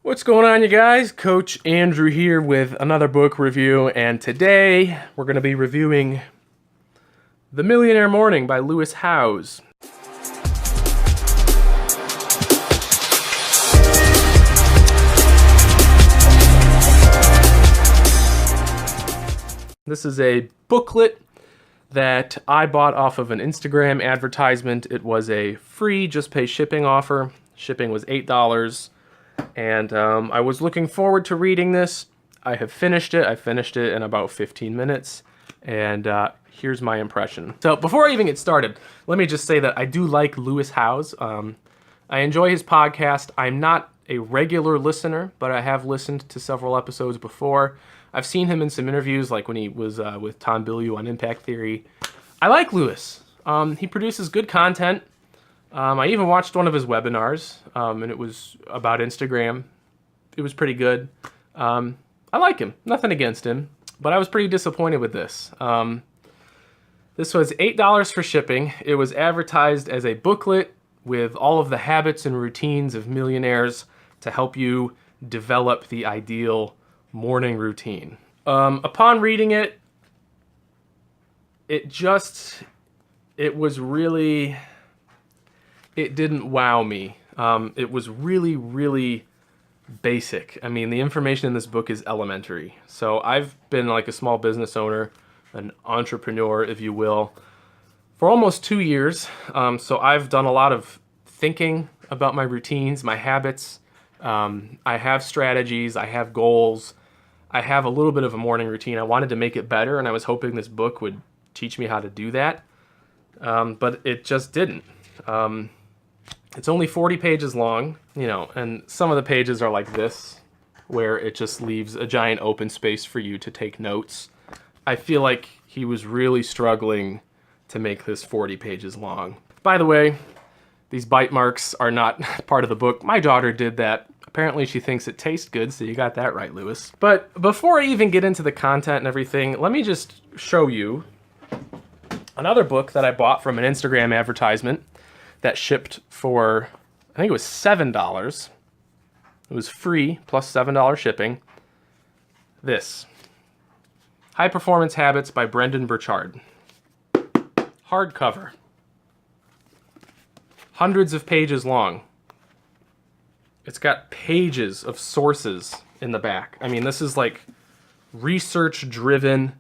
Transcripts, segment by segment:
What's going on, you guys? Coach Andrew here with another book review, and today we're going to be reviewing The Millionaire Morning by Lewis Howes. This is a booklet that I bought off of an Instagram advertisement. It was a free, just pay shipping offer. Shipping was $8. And I was looking forward to reading this. I have finished it. I finished it in about 15 minutes. And here's my impression. So before I even get started, let me just say that I do like Lewis Howes. I enjoy his podcast. I'm not a regular listener, but I have listened to several episodes before. I've seen him in some interviews, like when he was with Tom Bilyeu on Impact Theory. I like Lewis. He produces good content. I even watched one of his webinars, and it was about Instagram. It was pretty good. I like him. Nothing against him, but I was pretty disappointed with this. This was $8 for shipping. It was advertised as a booklet with all of the habits and routines of millionaires to help you develop the ideal morning routine. Upon reading it, it didn't wow me. It was really, really basic. I mean, the information in this book is elementary. So I've been like a small business owner, an entrepreneur, if you will, for almost 2 years. So I've done a lot of thinking about my routines, my habits. I have strategies, I have goals. I have a little bit of a morning routine. I wanted to make it better, and I was hoping this book would teach me how to do that. But it just didn't. It's only 40 pages long, and some of the pages are like this, where it just leaves a giant open space for you to take notes. I feel like he was really struggling to make this 40 pages long. By the way, these bite marks are not part of the book. My daughter did that. Apparently she thinks it tastes good, so you got that right, Lewis. But before I even get into the content and everything, let me just show you another book that I bought from an Instagram advertisement that shipped for, I think it was $7. It was free plus $7 shipping. This, High Performance Habits by Brendon Burchard. Hardcover. Hundreds of pages long. It's got pages of sources in the back. I mean, this is like research-driven,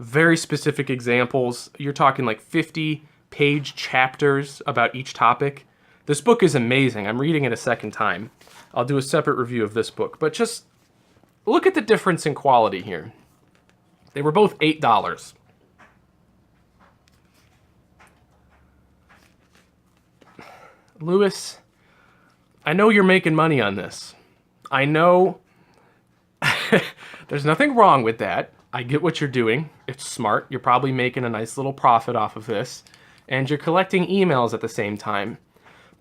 very specific examples. You're talking like 50-page chapters about each topic. This book is amazing. I'm reading it a second time. I'll do a separate review of this book, but just look at the difference in quality here. They were both $8. Lewis, I know you're making money on this. I know there's nothing wrong with that. I get what you're doing. It's smart. You're probably making a nice little profit off of this. And you're collecting emails at the same time.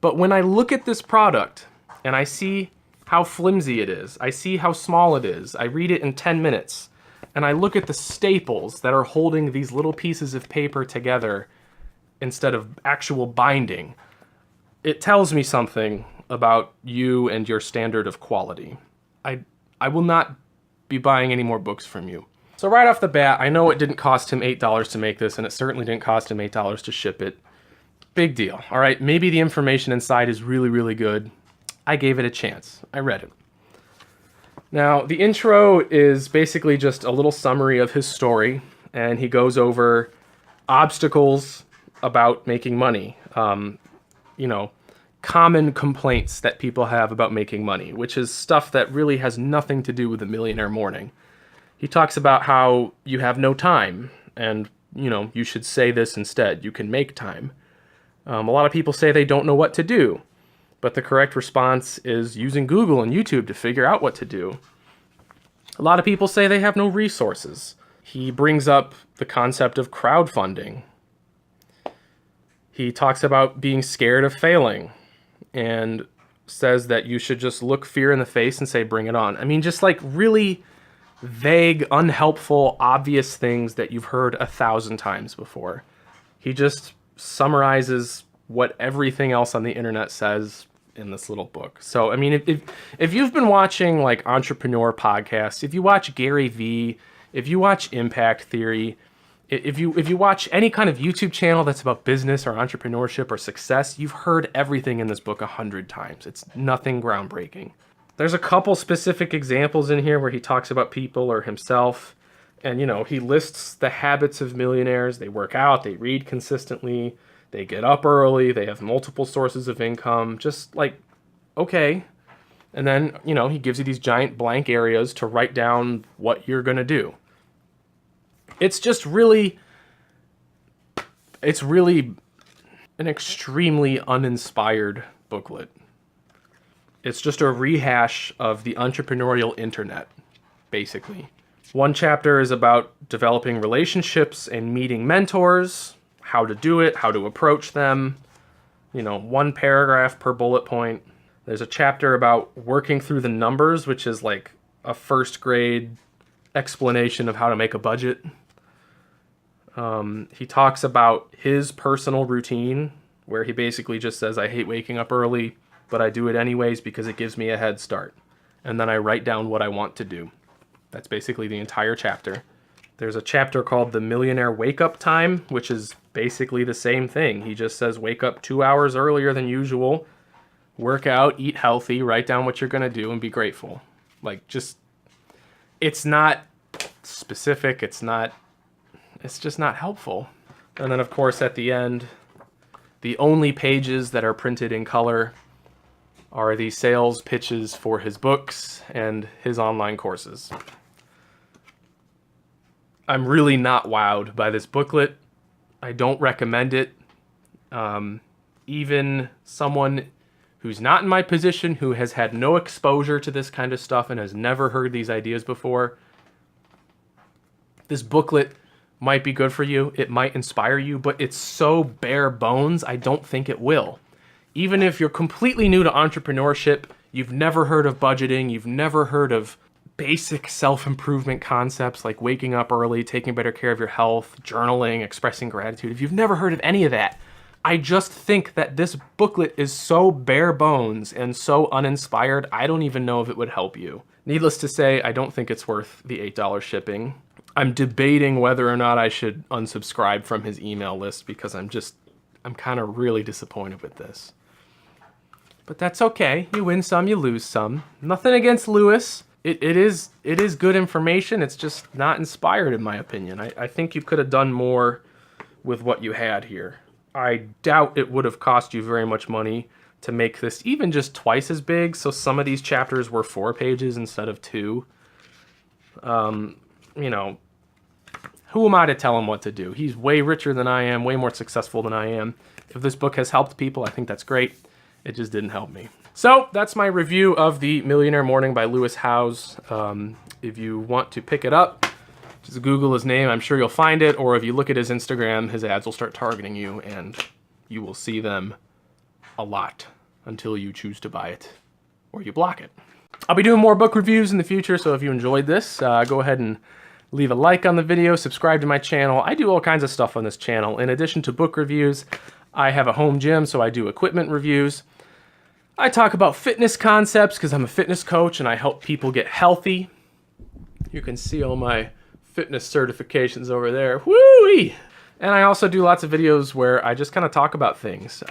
But when I look at this product and I see how flimsy it is, I see how small it is, I read it in 10 minutes, and I look at the staples that are holding these little pieces of paper together instead of actual binding, it tells me something about you and your standard of quality. I will not be buying any more books from you. So right off the bat, I know it didn't cost him $8 to make this, and it certainly didn't cost him $8 to ship it. Big deal, all right? Maybe the information inside is really, really good. I gave it a chance. I read it. Now, the intro is basically just a little summary of his story, and he goes over obstacles about making money. Common complaints that people have about making money, which is stuff that really has nothing to do with the Millionaire Morning. He talks about how you have no time, and, you should say this instead. You can make time. A lot of people say they don't know what to do, but the correct response is using Google and YouTube to figure out what to do. A lot of people say they have no resources. He brings up the concept of crowdfunding. He talks about being scared of failing and says that you should just look fear in the face and say, bring it on. I mean, just like really vague, unhelpful, obvious things that you've heard 1,000 times before. He just summarizes what everything else on the internet says in this little book. So, I mean, if you've been watching like entrepreneur podcasts, if you watch Gary Vee, if you watch Impact Theory, if you watch any kind of YouTube channel that's about business or entrepreneurship or success, you've heard everything in this book 100 times. It's nothing groundbreaking. There's a couple specific examples in here where he talks about people or himself. And, you know, he lists the habits of millionaires. They work out, they read consistently, they get up early, they have multiple sources of income. Just like, okay. And then, you know, he gives you these giant blank areas to write down what you're going to do. It's just really, it's really an extremely uninspired booklet. It's just a rehash of the entrepreneurial internet, basically. One chapter is about developing relationships and meeting mentors, how to do it, how to approach them, you know, one paragraph per bullet point. There's a chapter about working through the numbers, which is like a first grade explanation of how to make a budget. He talks about his personal routine, where he basically just says, I hate waking up early, but I do it anyways because it gives me a head start. And then I write down what I want to do. That's basically the entire chapter. There's a chapter called The Millionaire Wake Up Time, which is basically the same thing. He just says, wake up 2 hours earlier than usual, work out, eat healthy, write down what you're going to do, and be grateful. Like, just, it's not specific. It's just not helpful. And then, of course, at the end, the only pages that are printed in color are the sales pitches for his books and his online courses. I'm really not wowed by this booklet. I don't recommend it. Even someone who's not in my position, who has had no exposure to this kind of stuff and has never heard these ideas before, this booklet might be good for you. It might inspire you, but it's so bare bones, I don't think it will. Even if you're completely new to entrepreneurship, you've never heard of budgeting, you've never heard of basic self-improvement concepts like waking up early, taking better care of your health, journaling, expressing gratitude. If you've never heard of any of that, I just think that this booklet is so bare bones and so uninspired, I don't even know if it would help you. Needless to say, I don't think it's worth the $8 shipping. I'm debating whether or not I should unsubscribe from his email list because I'm kind of really disappointed with this. But that's okay. You win some, you lose some. Nothing against Lewis. It is good information. It's just not inspired, in my opinion. I think you could have done more with what you had here. I doubt it would have cost you very much money to make this even just twice as big. So some of these chapters were 4 pages instead of 2. You know, who am I to tell him what to do? He's way richer than I am, way more successful than I am. If this book has helped people, I think that's great. It just didn't help me. So that's my review of The Millionaire Morning by Lewis Howes. If you want to pick it up, just Google his name. I'm sure you'll find it. Or if you look at his Instagram, his ads will start targeting you, and you will see them a lot until you choose to buy it or you block it. I'll be doing more book reviews in the future, so if you enjoyed this, go ahead and leave a like on the video, subscribe to my channel. I do all kinds of stuff on this channel. In addition to book reviews, I have a home gym, so I do equipment reviews. I talk about fitness concepts because I'm a fitness coach and I help people get healthy. You can see all my fitness certifications over there. Woo-wee! And I also do lots of videos where I just kind of talk about things.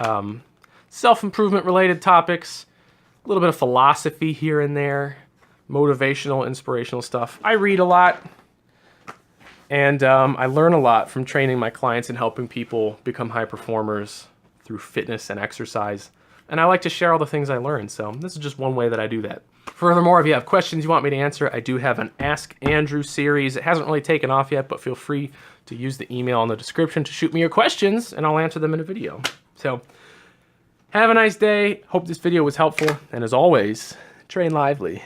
Self-improvement related topics, a little bit of philosophy here and there, motivational, inspirational stuff. I read a lot. And I learn a lot from training my clients and helping people become high performers through fitness and exercise. And I like to share all the things I learned, so this is just one way that I do that. Furthermore, if you have questions you want me to answer, I do have an Ask Andrew series. It hasn't really taken off yet, but feel free to use the email in the description to shoot me your questions, and I'll answer them in a video. So, have a nice day. Hope this video was helpful, and as always, train lively.